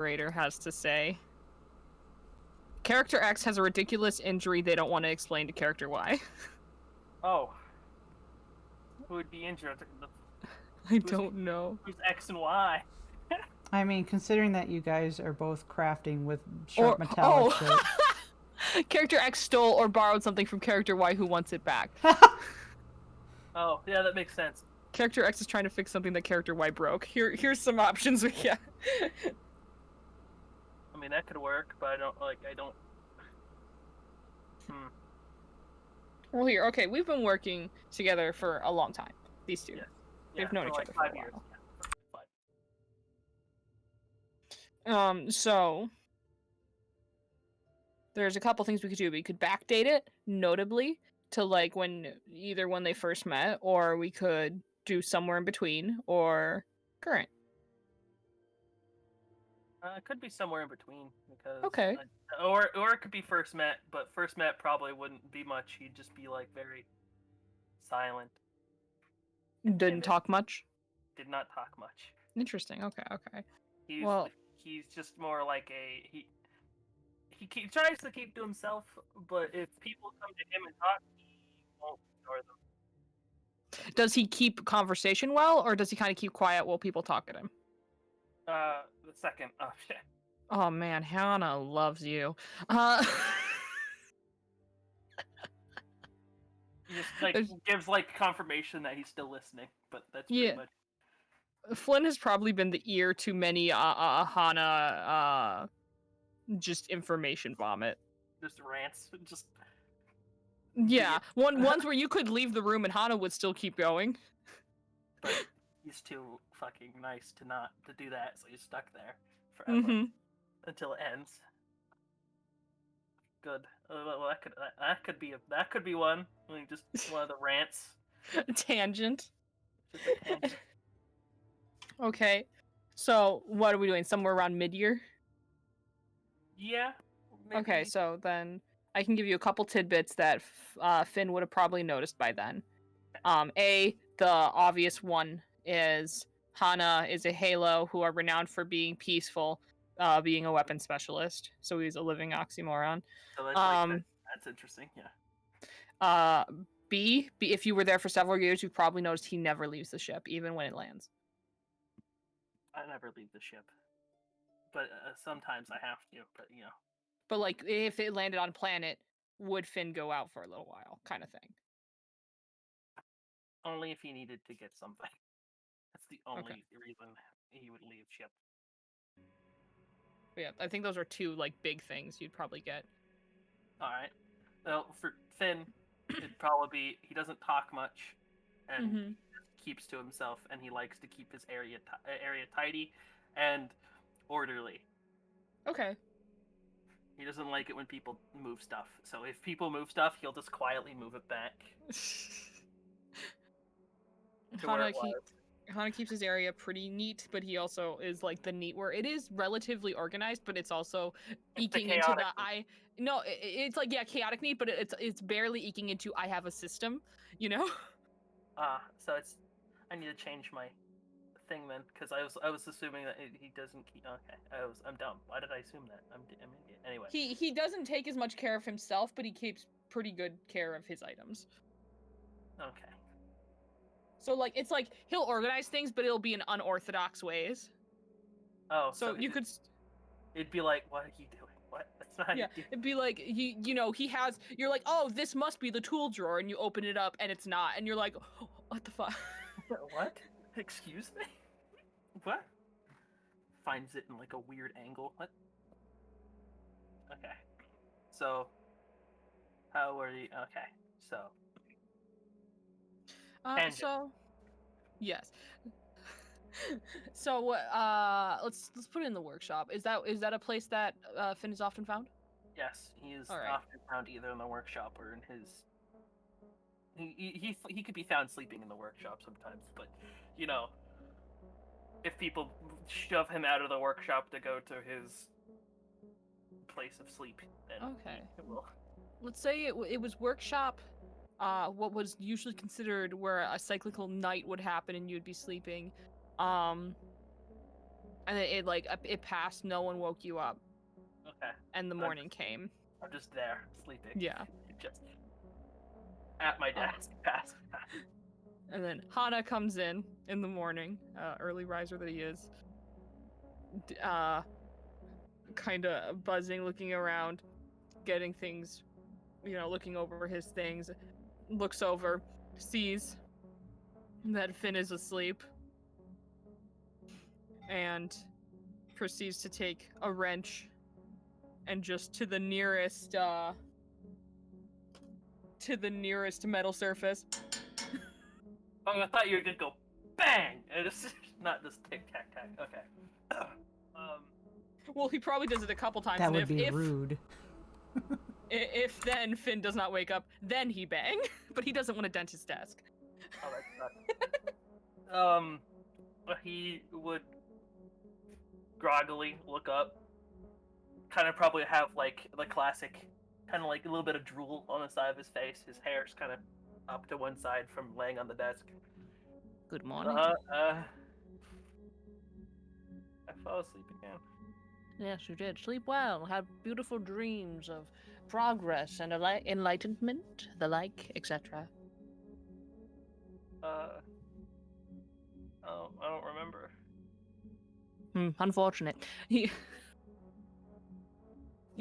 narrator has to say. Character X has a ridiculous injury they don't want to explain to character Y. Oh. Who would be injured? I don't know. Who's X and Y? I mean, considering that you guys are both crafting with sharp metallic shit. Character X stole or borrowed something from character Y who wants it back. Oh, yeah, that makes sense. Character X is trying to fix something that character Y broke. Here's some options. Yeah. I mean, that could work, but I don't. Well, here, okay, we've been working together for a long time. These two. Yeah. We've known each like other for 5 a years. while. So there's a couple things we could do. We could backdate it, notably, to like when they first met, or we could do somewhere in between, or current. It could be somewhere in between because. Okay. Or it could be first met, but first met probably wouldn't be much. He'd just be like very silent. Didn't talk much. Did not talk much. Interesting. Okay. He's just more like he tries to keep to himself, but if people come to him and talk, he won't ignore them. Does he keep conversation well, or does he kind of keep quiet while people talk at him? The second option. Oh man, Hannah loves you. He just gives confirmation that he's still listening, but that's pretty much. Flynn has probably been the ear to many Hana just information vomit. Just rants, just. Yeah, ones where you could leave the room and Hana would still keep going. But he's too fucking nice to do that, so he's stuck there forever until it ends. Good. Well, that could be one. I mean, just one of the rants. A tangent. Just a tangent. Okay, so what are we doing? Somewhere around mid-year? Yeah. Maybe. Okay, so then I can give you a couple tidbits that Fynn would have probably noticed by then. The obvious one is Hana is a Halo who are renowned for being peaceful, being a weapon specialist. So he's a living oxymoron. So that's interesting, yeah. B, if you were there for several years, you've probably noticed he never leaves the ship, even when it lands. I never leave the ship. But sometimes I have to, but you know. But like, if it landed on planet, would Fynn go out for a little while, kind of thing? Only if he needed to get something. That's the only reason he would leave ship. But yeah, I think those are two big things you'd probably get. All right. Well, for Fynn, it'd probably be he doesn't talk much, and he just keeps to himself, and he likes to keep his area tidy and orderly. Okay. He doesn't like it when people move stuff. So if people move stuff, he'll just quietly move it back. Hana keeps his area pretty neat, but he also is the neat where it is relatively organized, but it's also eking into the No, it's chaotic neat, but it's barely eking into I have a system, you know? So I need to change my thing then, because I was assuming that he doesn't keep. Okay, I'm dumb. Why did I assume that? I'm an idiot. Anyway. He doesn't take as much care of himself, but he keeps pretty good care of his items. Okay. So it's he'll organize things, but it'll be in unorthodox ways. Oh, so you could. It'd be like, what are you doing? What? That's not. Yeah, it'd be like he has. You're like, oh, this must be the tool drawer, and you open it up, and it's not, and you're like, oh, what the fuck? What? Excuse me? What? Finds it in a weird angle. What? Okay. So. How are you? Okay. So. So. Yes. So let's put it in the workshop. Is that a place that Fynn is often found? Yes, he is often found either in the workshop or in his. He could be found sleeping in the workshop sometimes, but if people shove him out of the workshop to go to his place of sleep, then he will. Let's say it was workshop. What was usually considered where a cyclical night would happen and you'd be sleeping. And it passed. No one woke you up, Okay. and the morning came. I'm just there, sleeping. Yeah. Just at my desk. Pass. And then Hana comes in the morning, early riser that he is. Kind of buzzing, looking around, getting things, looking over his things. Looks over, sees that Fynn is asleep, and proceeds to take a wrench and just to the nearest metal surface. Oh, I thought you were gonna go bang, and it's not just tic tac tac. Okay. Well, he probably does it a couple times. That and would be rude. If then Fynn does not wake up, then he bang. But he doesn't want to dent his desk. Oh, that sucks. He would groggily look up, kind of probably have like the classic, kind of like a little bit of drool on the side of his face. His hair's kind of up to one side from laying on the desk. Good morning. I fell asleep again. Yes, you did. Sleep well. Have beautiful dreams of progress and enlightenment, the like, etc. Oh, I don't remember. Unfortunate. You're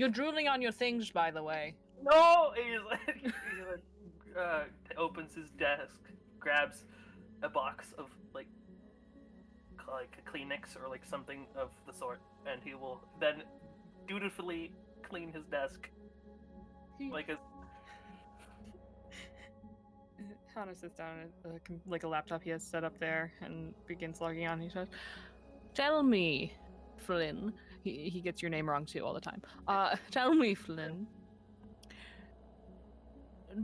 drooling on your things, by the way. No, he opens his desk, grabs a box of like a Kleenex or like something of the sort, and he will then dutifully clean his desk. Hana sits down at like a laptop he has set up there and begins logging on. He says, "Tell me, Flynn." He gets your name wrong too all the time. Tell me, Flynn.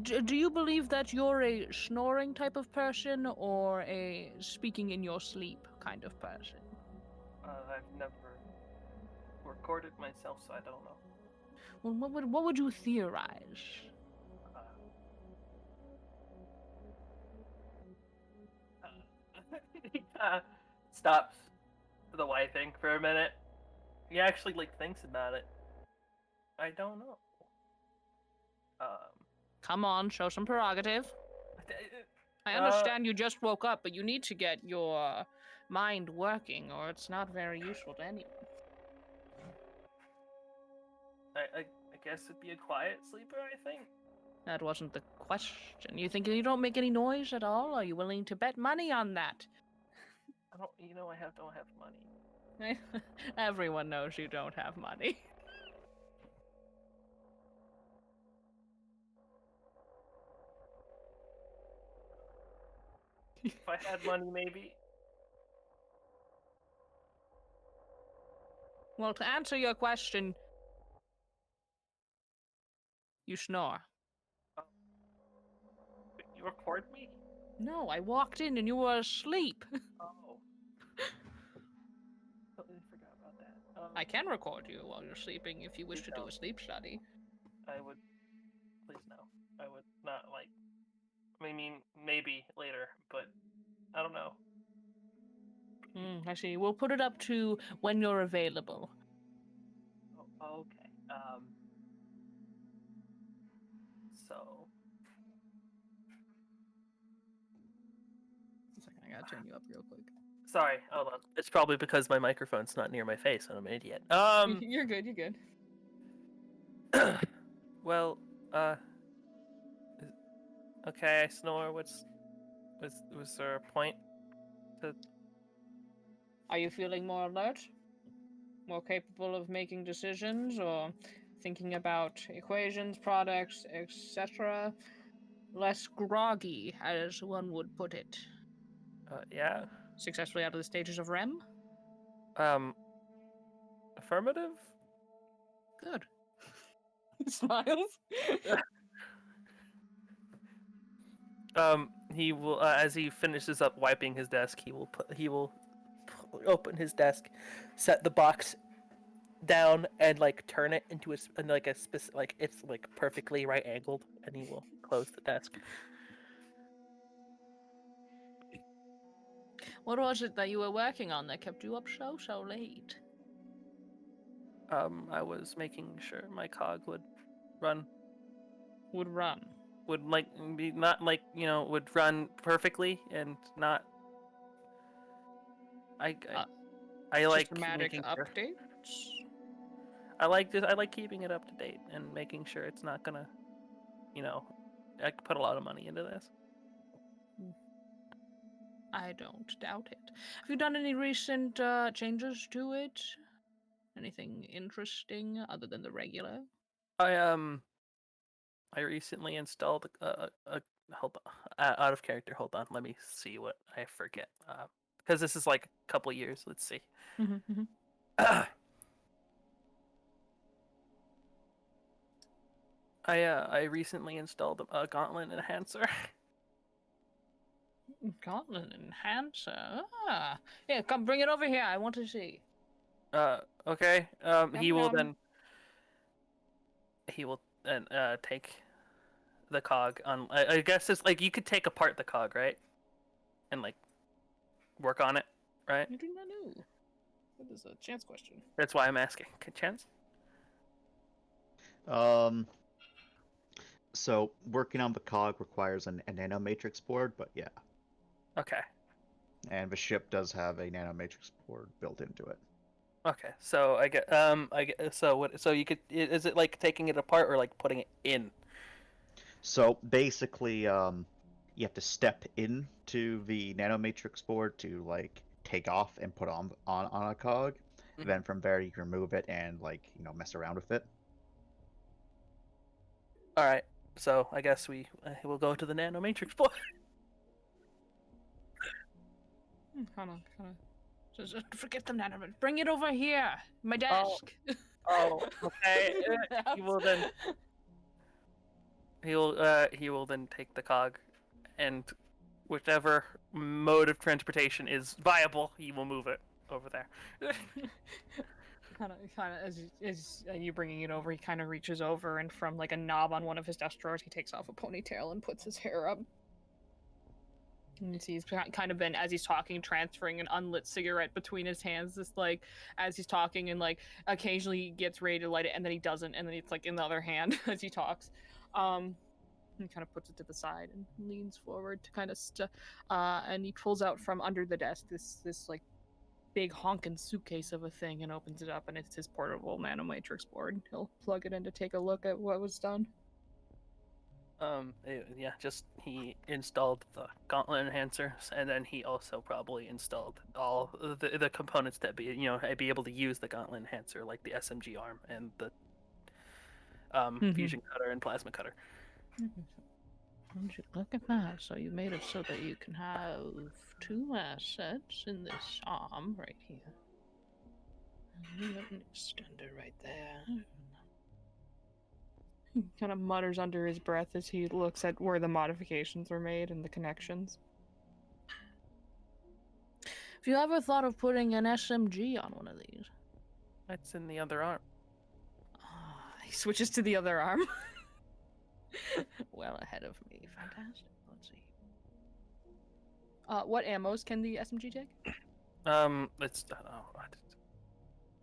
Do you believe that you're a snoring type of person or a speaking in your sleep kind of person? I've never recorded myself, so I don't know. Well, what would you theorize? He stops the wiping for a minute. He actually thinks about it. I don't know. Come on, show some prerogative. I understand you just woke up, but you need to get your mind working, or it's not very useful to anyone. I guess it'd be a quiet sleeper, I think. That wasn't the question. You think you don't make any noise at all? Are you willing to bet money on that? I don't. I don't have money. Everyone knows you don't have money. If I had money, maybe. Well, to answer your question, you snore. You record me? No, I walked in and you were asleep. Oh. Totally forgot about that. I can record you while you're sleeping if you wish to do a sleep study. I would. Please no. I would not I mean, maybe later, but I don't know. I see. We'll put it up to when you're available. Oh, okay. So. One second, I gotta turn you up real quick. Sorry, hold on. It's probably because my microphone's not near my face and I'm an idiot. You're good, you're good. Well, okay, I snore. Was there a point to... Are you feeling more alert? More capable of making decisions or thinking about equations, products, etc.? Less groggy, as one would put it. Yeah. Successfully out of the stages of REM? Affirmative? Good. He smiles. He will, as he finishes up wiping his desk, he will open his desk, set the box down, and turn it into it's perfectly right angled, and he will close the desk. What was it that you were working on that kept you up so late? I was making sure my cog would run. Would run. Would like be not like would run perfectly and not. I like Systematic making sure. updates. I like keeping it up to date and making sure it's not gonna, I could put a lot of money into this. I don't doubt it. Have you done any recent changes to it? Anything interesting other than the regular? I recently installed a hold on, out of character. Hold on, let me see what I forget. Because this is like a couple years. Let's see. I recently installed a gauntlet enhancer. Gauntlet enhancer. Ah, yeah. Come, bring it over here. I want to see. Okay. He will yum. then take the cog on. I guess it's like you could take apart the cog, right? And like work on it, right? I do not know. That is a chance question. That's why I'm asking. Chance? So working on the cog requires a nanomatrix board, but yeah. Okay. And the ship does have a nanomatrix board built into it. Okay. So so what? So you could. Is it like taking it apart or like putting it in? So basically, you have to step into the nanomatrix board to like take off and put on a cog. Mhm. Then from there you can remove it and like mess around with it. All right. So I guess we'll go to the nanomatrix board. Hold on. Just forget the nanomatrix. Bring it over here. My desk. Oh, okay. He will then. He will then take the cog, and whichever mode of transportation is viable, he will move it over there. kind of as you bringing it over, he kind of reaches over and from like a knob on one of his desk drawers, he takes off a ponytail and puts his hair up. And you see he's kind of been, as he's talking, transferring an unlit cigarette between his hands, just like as he's talking, and like occasionally he gets ready to light it and then he doesn't, and then it's like in the other hand as he talks. He kind of puts it to the side and leans forward to kind of and he pulls out from under the desk this like big honking suitcase of a thing and opens it up, and it's his portable nanomatrix board. He'll plug it in to take a look at what was done. Yeah, just he installed the gauntlet enhancers, and then he also probably installed all the components that be able to use the gauntlet enhancer, like the SMG arm and the fusion cutter and plasma cutter. Look at that. So you made it so that you can have two assets in this arm right here. And you have an extender right there. He kind of mutters under his breath as he looks at where the modifications were made and the connections. Have you ever thought of putting an SMG on one of these? That's in the other arm. He switches to the other arm. Well ahead of me. Fantastic. Let's see. What ammos can the SMG take? It's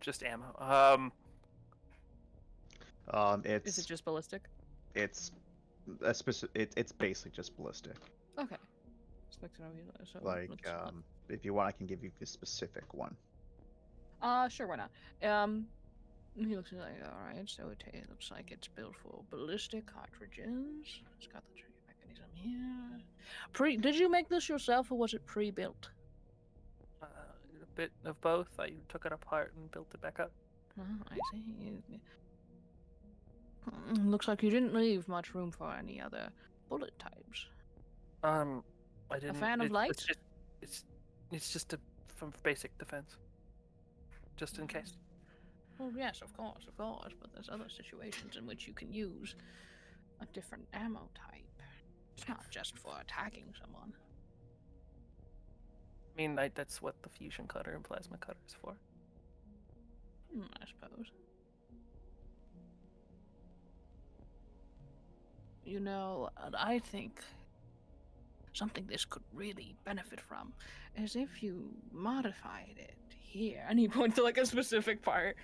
just ammo. It's Is it just ballistic? it's it's basically just ballistic. Okay. So Like if you want, I can give you the specific one. Sure, why not? He looks like, alright, so it looks like it's built for ballistic cartridges. It's got the trigger mechanism here. Did you make this yourself, or was it pre-built? A bit of both. I took it apart and built it back up. Oh, I see. Looks like you didn't leave much room for any other bullet types. I didn't. A fan of light? It's just from basic defense, just in case. Well, yes, of course, but there's other situations in which you can use a different ammo type. It's not just for attacking someone. I mean, that's what the fusion cutter and plasma cutter is for. I suppose. You know, I think something this could really benefit from is if you modified it here. And he points to like a specific part.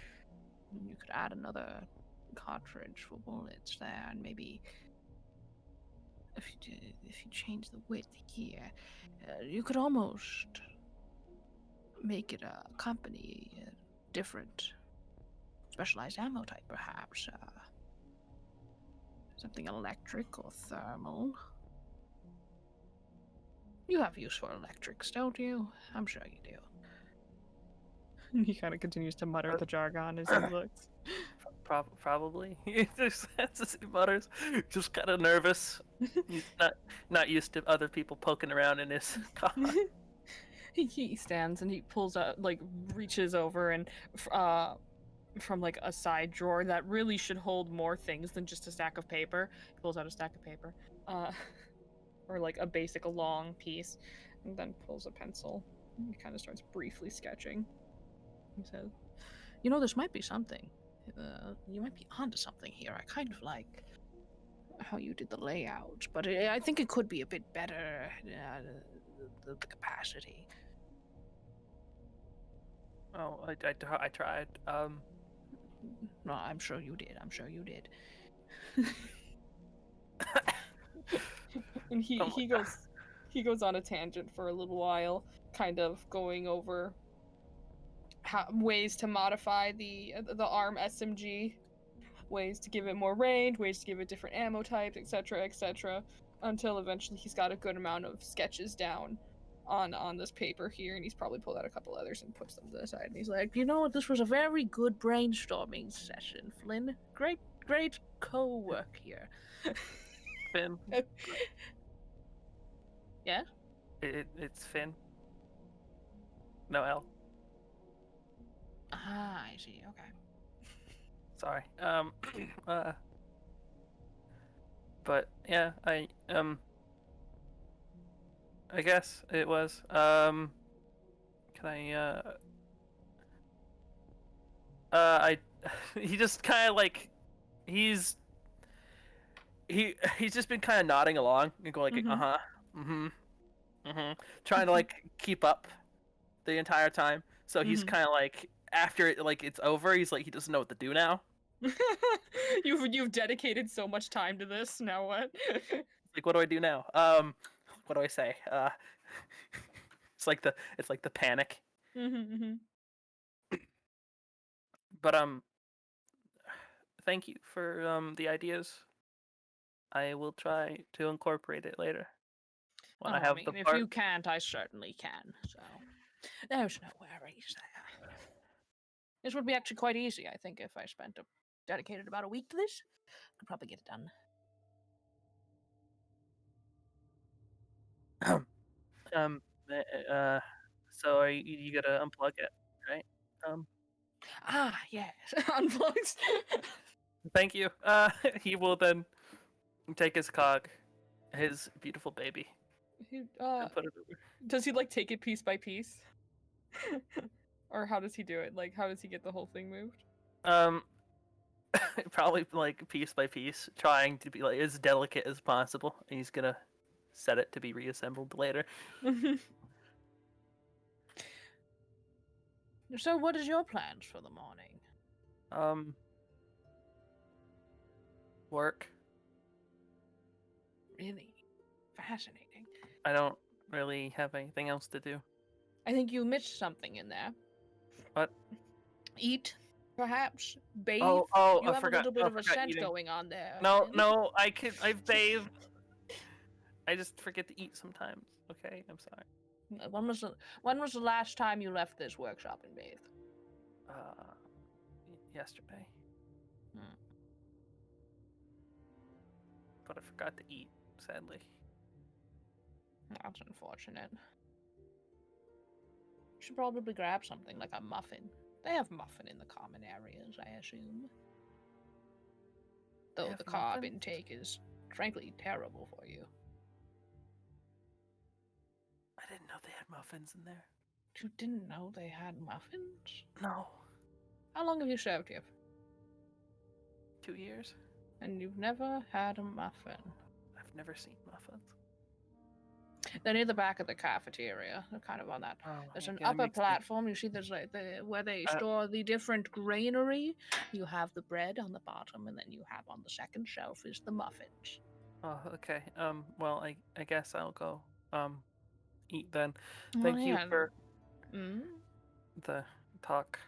You could add another cartridge for bullets there, and maybe if you change the width here, you could almost make it accompany a different specialized ammo type, perhaps. Something electric or thermal. You have use for electrics, don't you? I'm sure you do. He kind of continues to mutter the jargon as he looks. Probably. He mutters, just kind of nervous. He's not used to other people poking around in his car. He stands and he pulls out, like, reaches over and from like a side drawer that really should hold more things than just a stack of paper. He pulls out a stack of paper, or like a basic long piece, and then pulls a pencil. He kind of starts briefly sketching. He says, "You know, this might be something. You might be onto something here. I kind of like how you did the layout, but I think it could be a bit better. The capacity." Oh, I tried. No, I'm sure you did. I'm sure you did. And he goes on a tangent for a little while, kind of going over ways to modify the ARM SMG, ways to give it more range, ways to give it different ammo types, etc., until eventually he's got a good amount of sketches down on this paper here, and he's probably pulled out a couple others and puts them to the side, and he's like, "You know what, this was a very good brainstorming session, Flynn. Great co-work here." Finn. Yeah? It's Finn. No L. Ah, I see, okay. Sorry. But yeah, I guess it was. Can he just kind of like, he's just been kind of nodding along and going like, trying to like keep up the entire time. So he's kind of like, after it, like it's over, he's like, he doesn't know what to do now. You've dedicated so much time to this. Now what? Like, what do I do now? What do I say? It's like the panic. But thank you for the ideas. I will try to incorporate it later. When I have the part. If you can't, I certainly can. So there's no worries there. This would be actually quite easy, I think, if I dedicated about a week to this. I could probably get it done. So you gotta unplug it, right? Yes. Unplugs. Thank you. He will then take his cog, his beautiful baby, and put it over. Does he like take it piece by piece? Or how does he do it? Like, how does he get the whole thing moved? Probably like piece by piece, trying to be like as delicate as possible. And he's gonna set it to be reassembled later. So, what is your plans for the morning? Work. Really fascinating. I don't really have anything else to do. I think you missed something in there. What? Eat, perhaps. Bathe. Oh, you I have forgot. a little bit of a scent eating. going on there. No, I've bathed. I just forget to eat sometimes. Okay, I'm sorry. When was the last time you left this workshop and bathed? Yesterday. But I forgot to eat, sadly. That's unfortunate. You should probably grab something like a muffin. They have muffin in the common areas, I assume. Though the carb intake is, frankly, terrible for you. I didn't know they had muffins in there. You didn't know they had muffins? No. How long have you served here? 2 years. And you've never had a muffin? I've never seen muffins. They're near the back of the cafeteria. They're kind of on that. Oh, There's you're an gonna upper make me- platform. You see, there's like where they Uh, store the different granary. You have the bread on the bottom, and then you have on the second shelf is the muffins. Oh, okay. Well, I guess I'll go eat then. Oh, Thank you yeah. for Mm? the talk.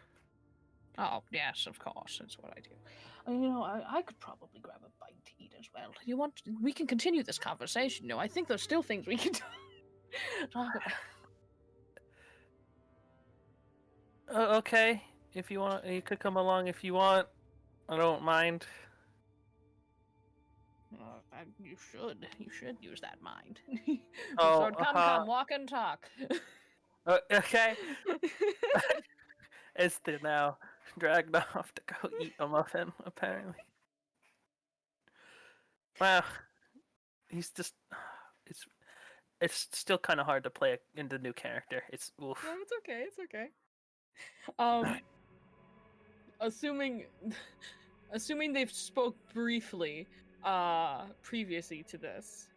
Oh, yes, of course. That's what I do. You know, I could probably grab a bite to eat as well. You want? We can continue this conversation. No, I think there's still things we can talk about. Okay. If you want, you could come along if you want. I don't mind. You should. You should use that mind. Oh, So come, walk and talk. Okay. Esther now dragged off to go eat a muffin, apparently. Wow. He's just. It's still kind of hard to play into new character. It's oof. No, it's okay. It's okay. Assuming they've spoke briefly previously to this,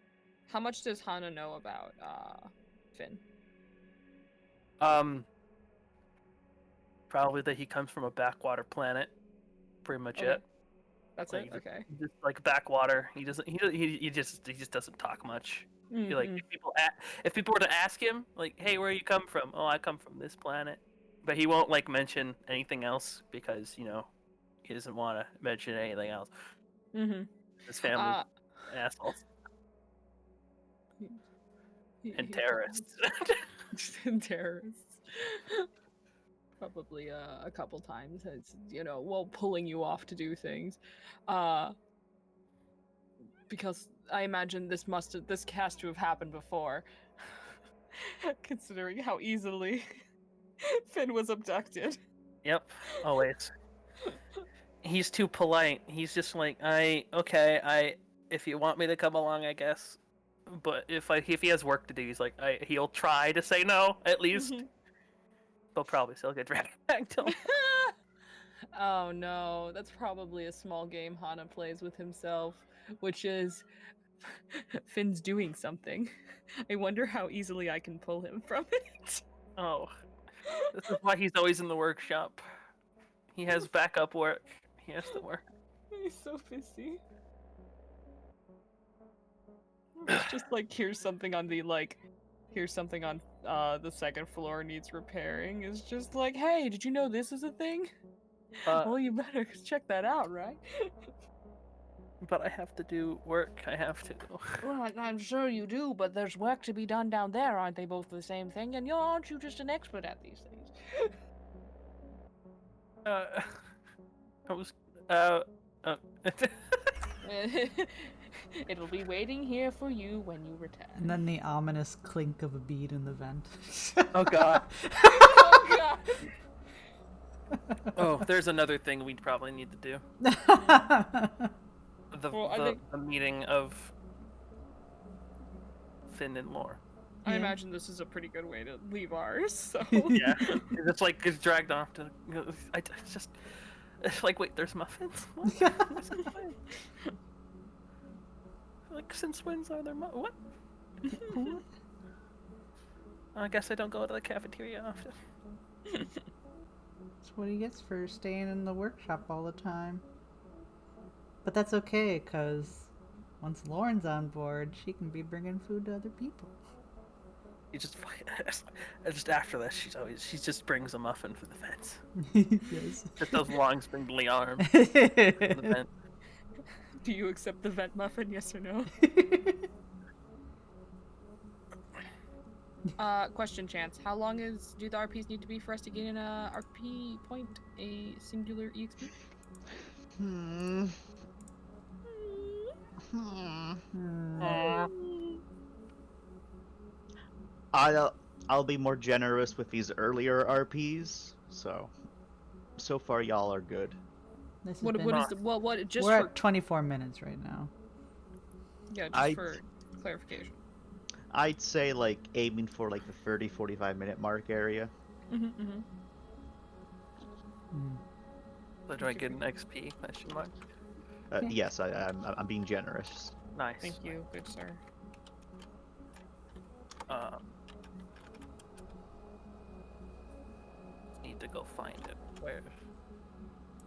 how much does Hana know about Fynn? Probably that he comes from a backwater planet. Pretty much Okay. it. That's Like, it. Okay. Just like backwater. He doesn't. He just doesn't talk much. Like if people were to ask him, like, "Hey, where you come from?" "Oh, I come from this planet," but he won't like mention anything else because he doesn't want to mention anything else. His family assholes and terrorists. And terrorists. Probably a couple times. It's while pulling you off to do things, because I imagine this has to have happened before, considering how easily Fynn was abducted. Yep, always. He's too polite. He's just like, if you want me to come along, I guess. But if he has work to do, he's like, he'll try to say no at least. But probably still get dragged back to him. Oh no, that's probably a small game Hana plays with himself, which is Finn's doing something. I wonder how easily I can pull him from it. Oh, this is why he's always in the workshop. He has backup work. He has to work. He's so busy. It's just like here's something on the second floor needs repairing. It's just like, hey, did you know this is a thing? Well, you better check that out, right? But I have to do work. I have to. Well, I'm sure you do, but there's work to be done down there. Aren't they both the same thing? And aren't you just an expert at these things? I was. It'll be waiting here for you when you return. And then the ominous clink of a bead in the vent. Oh god. Oh god. Oh, there's another thing we probably need to do. The meeting of Fynn and Lore. I imagine this is a pretty good way to leave ours. So Yeah, it's like gets dragged off to. It's like, wait, there's muffins. What? Like, since when's are there what? I guess I don't go to the cafeteria often. That's what he gets for staying in the workshop all the time. But that's okay, because once Lauren's on board, she can be bringing food to other people. You just after this, she just brings a muffin for the fence. Yes. Just those long spindly arms. For the vent. do you accept the vent muffin, yes or no? Question, Chance. How long do the RPs need to be for us to gain an RP point, a singular EXP? I'll be more generous with these earlier RPs. So far y'all are good. What is the what just We're for at 24 minutes right now. yeah, just for clarification. I'd say like aiming for like the 30-45 minute mark area. So do I get an XP? Question mark. Yes, I'm being generous. Nice. Thank you, good sir. Need to go find it. Where?